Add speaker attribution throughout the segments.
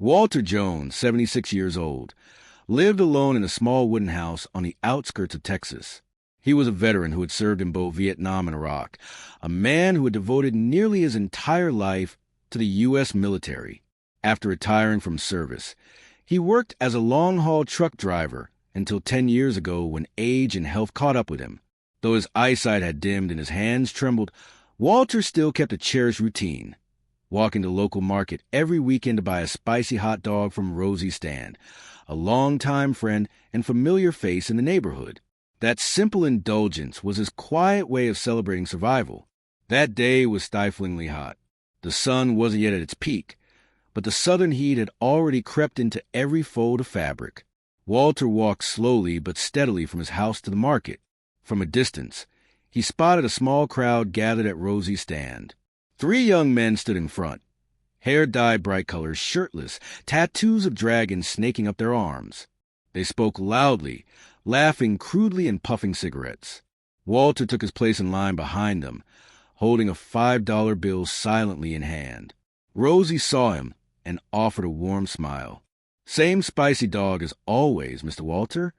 Speaker 1: Walter Jones, 76 years old, lived alone in a small wooden house on the outskirts of Texas. He was a veteran who had served in both Vietnam and Iraq, a man who had devoted nearly his entire life to the U.S. military. After retiring from service, he worked as a long-haul truck driver until 10 years ago when age and health caught up with him. Though his eyesight had dimmed and his hands trembled, Walter still kept a cherished routine, walking to the local market every weekend to buy a spicy hot dog from Rosie's stand, a longtime friend and familiar face in the neighborhood. That simple indulgence was his quiet way of celebrating survival. That day was stiflingly hot. The sun wasn't yet at its peak, but the southern heat had already crept into every fold of fabric. Walter walked slowly but steadily from his house to the market. From a distance, he spotted a small crowd gathered at Rosie's stand. 3 young men stood in front, hair dyed bright colors, shirtless, tattoos of dragons snaking up their arms. They spoke loudly, laughing crudely and puffing cigarettes. Walter took his place in line behind them, holding a $5 bill silently in hand. Rosie saw him and offered a warm smile. "Same spicy dog as always, Mr. Walter."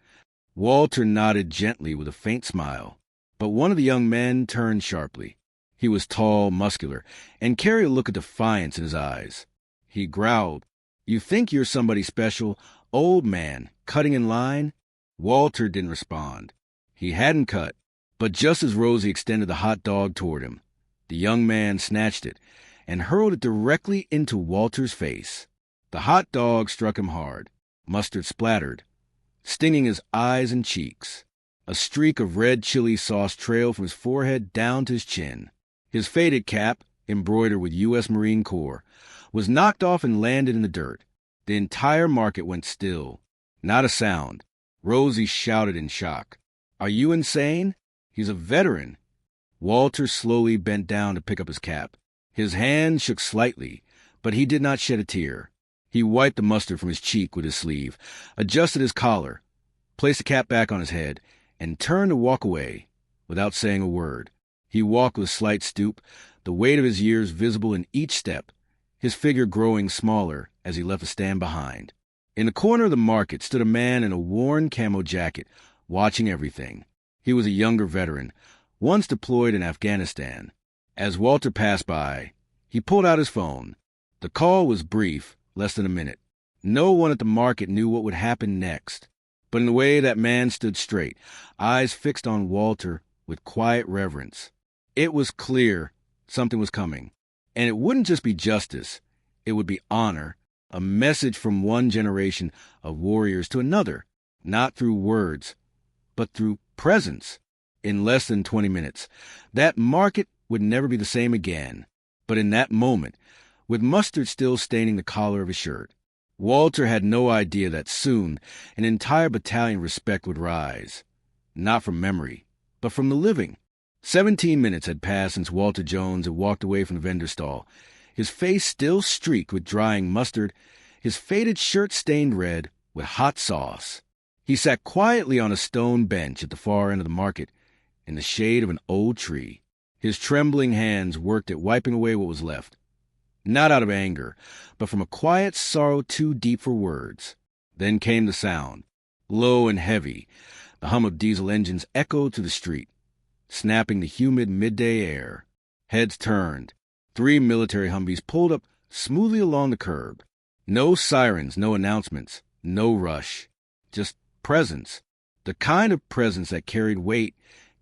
Speaker 1: Walter nodded gently with a faint smile, but one of the young men turned sharply. He was tall, muscular, and carried a look of defiance in his eyes. He growled, "You think you're somebody special, old man, cutting in line?" Walter didn't respond. He hadn't cut, but just as Rosie extended the hot dog toward him, the young man snatched it and hurled it directly into Walter's face. The hot dog struck him hard. Mustard splattered, stinging his eyes and cheeks. A streak of red chili sauce trailed from his forehead down to his chin. His faded cap, embroidered with U.S. Marine Corps, was knocked off and landed in the dirt. The entire market went still. Not a sound. Rosie shouted in shock, "Are you insane? He's a veteran." Walter slowly bent down to pick up his cap. His hand shook slightly, but he did not shed a tear. He wiped the mustard from his cheek with his sleeve, adjusted his collar, placed the cap back on his head, and turned to walk away without saying a word. He walked with a slight stoop, the weight of his years visible in each step, his figure growing smaller as he left the stand behind. In the corner of the market stood a man in a worn camo jacket, watching everything. He was a younger veteran, once deployed in Afghanistan. As Walter passed by, he pulled out his phone. The call was brief, less than a minute. No one at the market knew what would happen next, but in the way that man stood straight, eyes fixed on Walter with quiet reverence. It was clear something was coming, and it wouldn't just be justice, it would be honor, a message from one generation of warriors to another, not through words, but through presence. In less than 20 minutes, that market would never be the same again. But in that moment, with mustard still staining the collar of his shirt, Walter had no idea that soon an entire battalion of respect would rise, not from memory, but from the living. 17 minutes had passed since Walter Jones had walked away from the vendor stall, his face still streaked with drying mustard, his faded shirt stained red with hot sauce. He sat quietly on a stone bench at the far end of the market, in the shade of an old tree. His trembling hands worked at wiping away what was left, not out of anger, but from a quiet sorrow too deep for words. Then came the sound, low and heavy. The hum of diesel engines echoed through the street, snapping the humid midday air. Heads turned. 3 military Humvees pulled up smoothly along the curb. No sirens, no announcements, no rush. Just presence. The kind of presence that carried weight,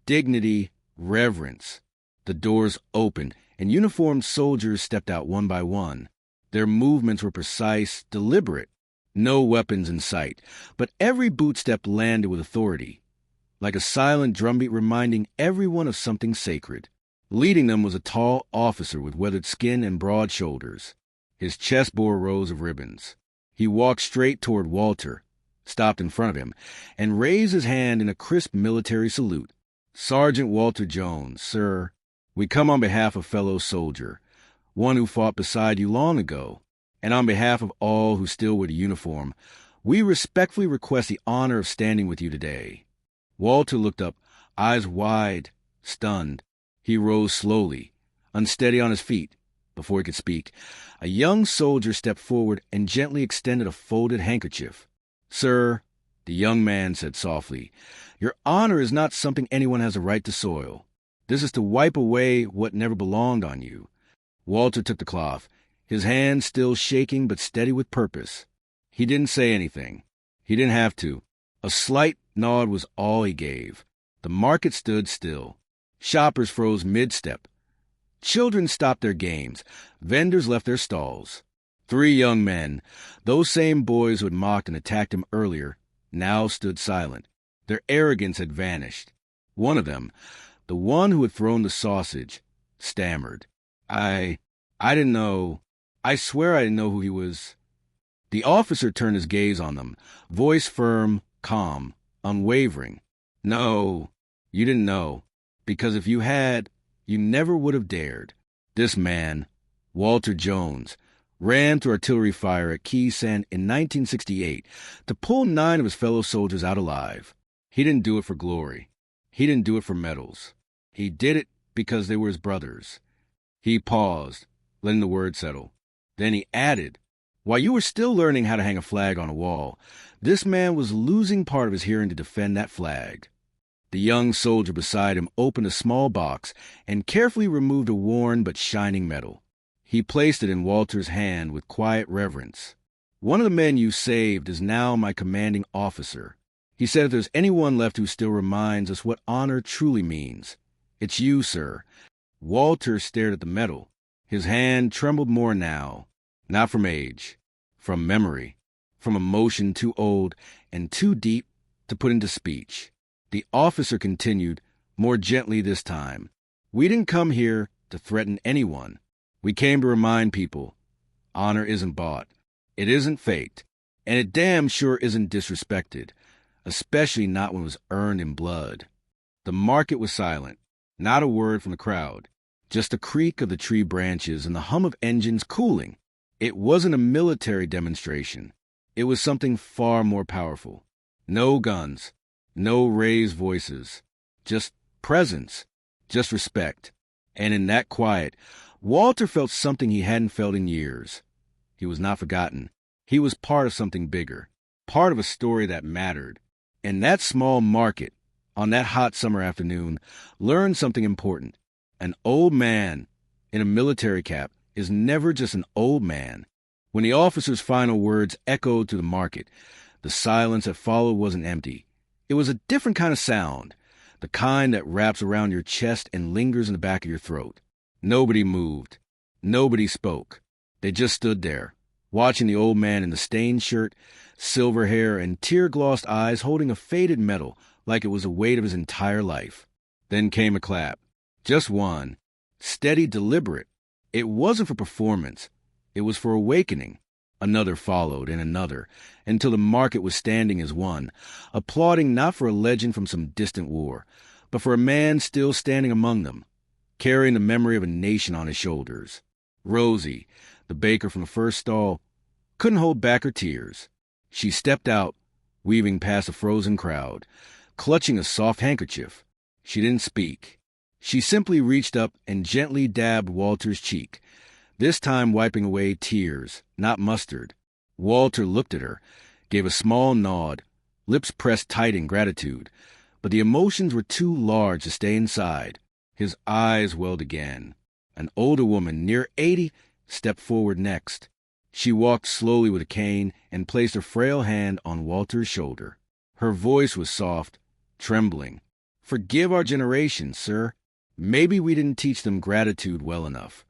Speaker 1: dignity, reverence. The doors opened, and uniformed soldiers stepped out one by one. Their movements were precise, deliberate. No weapons in sight, but every boot step landed with authority, like a silent drumbeat reminding everyone of something sacred. Leading them was a tall officer with weathered skin and broad shoulders. His chest bore rows of ribbons. He walked straight toward Walter, stopped in front of him, and raised his hand in a crisp military salute. "Sergeant Walter Jones, sir. We come on behalf of fellow soldier, one who fought beside you long ago, and on behalf of all who still wear the uniform, we respectfully request the honor of standing with you today." Walter looked up, eyes wide, stunned. He rose slowly, unsteady on his feet, Before he could speak, a young soldier stepped forward and gently extended a folded handkerchief. "Sir," the young man said softly, "your honor is not something anyone has a right to soil. This is to wipe away what never belonged on you." Walter took the cloth, his hand still shaking but steady with purpose. He didn't say anything. He didn't have to. A slight nod was all he gave. The market stood still. Shoppers froze mid-step. Children stopped their games. Vendors left their stalls. 3 young men, those same boys who had mocked and attacked him earlier, now stood silent. Their arrogance had vanished. One of them, the one who had thrown the sausage, stammered. I didn't know. I swear I didn't know who he was." The officer turned his gaze on them, voice firm, calm, unwavering. "No, you didn't know, because if you had, you never would have dared." This man, Walter Jones, ran through artillery fire at Keysand in 1968 to pull 9 of his fellow soldiers out alive. He didn't do it for glory. He didn't do it for medals. He did it because they were his brothers. He paused, letting the word settle. Then he added, "While you were still learning how to hang a flag on a wall, this man was losing part of his hearing to defend that flag." The young soldier beside him opened a small box and carefully removed a worn but shining medal. He placed it in Walter's hand with quiet reverence. "One of the men you saved is now my commanding officer. He said if there's anyone left who still reminds us what honor truly means, it's you, sir." Walter stared at the medal. His hand trembled more now, not from age, from memory, from emotion too old and too deep to put into speech. The officer continued, more gently this time. "We didn't come here to threaten anyone. We came to remind people, honor isn't bought, it isn't faked, and it damn sure isn't disrespected, especially not when it was earned in blood." The market was silent, not a word from the crowd, just the creak of the tree branches and the hum of engines cooling. It wasn't a military demonstration. It was something far more powerful. No guns, no raised voices, just presence, just respect. And in that quiet, Walter felt something he hadn't felt in years. He was not forgotten. He was part of something bigger, part of a story that mattered. And that small market, on that hot summer afternoon, learned something important. An old man in a military cap is never just an old man. When the officer's final words echoed through the market, the silence that followed wasn't empty. It was a different kind of sound, the kind that wraps around your chest and lingers in the back of your throat. Nobody moved. Nobody spoke. They just stood there, watching the old man in the stained shirt, silver hair, and tear-glossed eyes holding a faded medal like it was the weight of his entire life. Then came a clap. Just one. Steady, deliberate. It wasn't for performance. It was for awakening. Another followed, and another, until the market was standing as one, applauding not for a legend from some distant war, but for a man still standing among them, carrying the memory of a nation on his shoulders. Rosie, the baker from the first stall, couldn't hold back her tears. She stepped out, weaving past a frozen crowd, clutching a soft handkerchief. She didn't speak. She simply reached up and gently dabbed Walter's cheek, this time wiping away tears, not mustard. Walter looked at her, gave a small nod, lips pressed tight in gratitude, but the emotions were too large to stay inside. His eyes welled again. An older woman, near 80, stepped forward next. She walked slowly with a cane and placed her frail hand on Walter's shoulder. Her voice was soft, trembling. "Forgive our generation, sir. Maybe we didn't teach them gratitude well enough."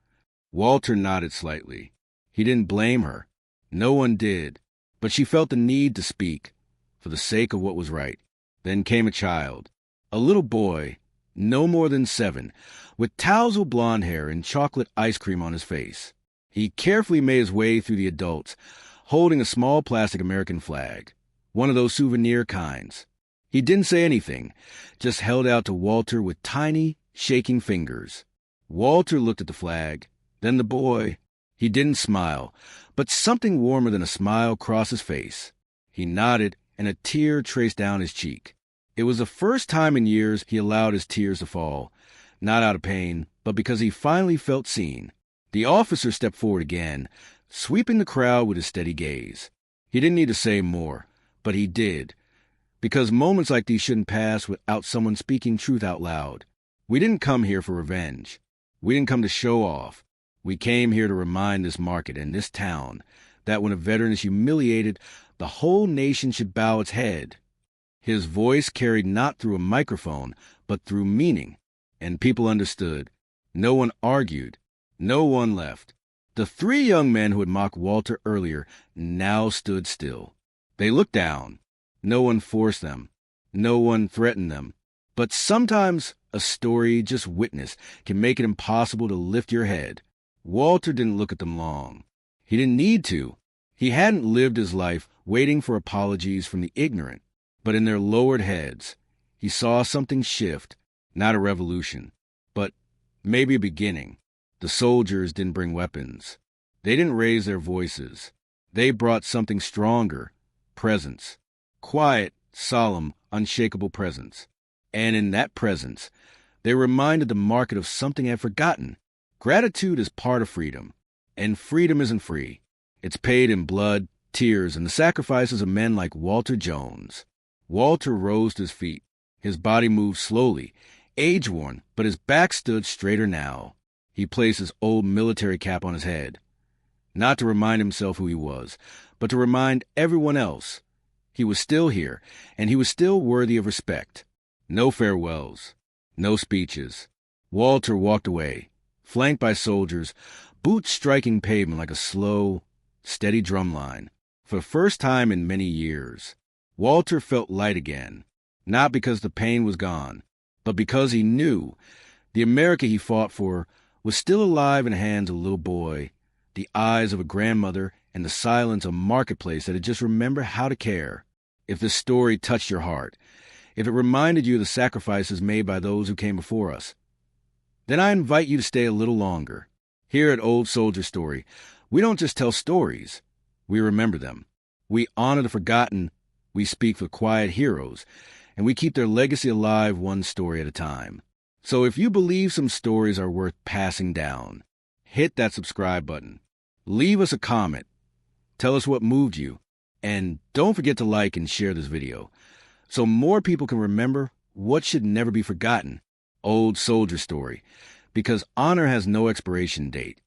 Speaker 1: Walter nodded slightly. He didn't blame her. No one did. But she felt the need to speak, for the sake of what was right. Then came a child, a little boy, no more than 7, with tousled blonde hair and chocolate ice cream on his face. He carefully made his way through the adults, holding a small plastic American flag, one of those souvenir kinds. He didn't say anything, just held out to Walter with tiny, shaking fingers. Walter looked at the flag, then the boy. He didn't smile, but something warmer than a smile crossed his face. He nodded, and a tear traced down his cheek. It was the first time in years he allowed his tears to fall, not out of pain, but because he finally felt seen. The officer stepped forward again, sweeping the crowd with his steady gaze. He didn't need to say more, but he did, because moments like these shouldn't pass without someone speaking truth out loud. We didn't come here for revenge. We didn't come to show off. We came here to remind this market and this town that when a veteran is humiliated, the whole nation should bow its head. His voice carried not through a microphone, but through meaning, and people understood. No one argued. No one left. The three young men who had mocked Walter earlier now stood still. They looked down. No one forced them. No one threatened them. But sometimes a story just witnessed can make it impossible to lift your head. Walter didn't look at them long. He didn't need to. He hadn't lived his life waiting for apologies from the ignorant. But in their lowered heads, he saw something shift, not a revolution, but maybe a beginning. The soldiers didn't bring weapons. They didn't raise their voices. They brought something stronger, presence. Quiet, solemn, unshakable presence. And in that presence, they reminded the market of something it had forgotten. Gratitude is part of freedom, and freedom isn't free. It's paid in blood, tears, and the sacrifices of men like Walter Jones. Walter rose to his feet. His body moved slowly, age-worn, but his back stood straighter now. He placed his old military cap on his head, not to remind himself who he was, but to remind everyone else. He was still here, and he was still worthy of respect. No farewells, no speeches. Walter walked away, flanked by soldiers, boots striking pavement like a slow, steady drumline. For the first time in many years, Walter felt light again, not because the pain was gone, but because he knew the America he fought for was still alive in the hands of a little boy, the eyes of a grandmother, and the silence of a marketplace that had just remembered how to care. If this story touched your heart, if it reminded you of the sacrifices made by those who came before us, then I invite you to stay a little longer. Here at Old Soldier Story, we don't just tell stories, we remember them. We honor the forgotten, we speak for quiet heroes, and we keep their legacy alive one story at a time. So if you believe some stories are worth passing down, hit that subscribe button. Leave us a comment. Tell us what moved you. And don't forget to like and share this video so more people can remember what should never be forgotten. Old Soldier Story. Because honor has no expiration date.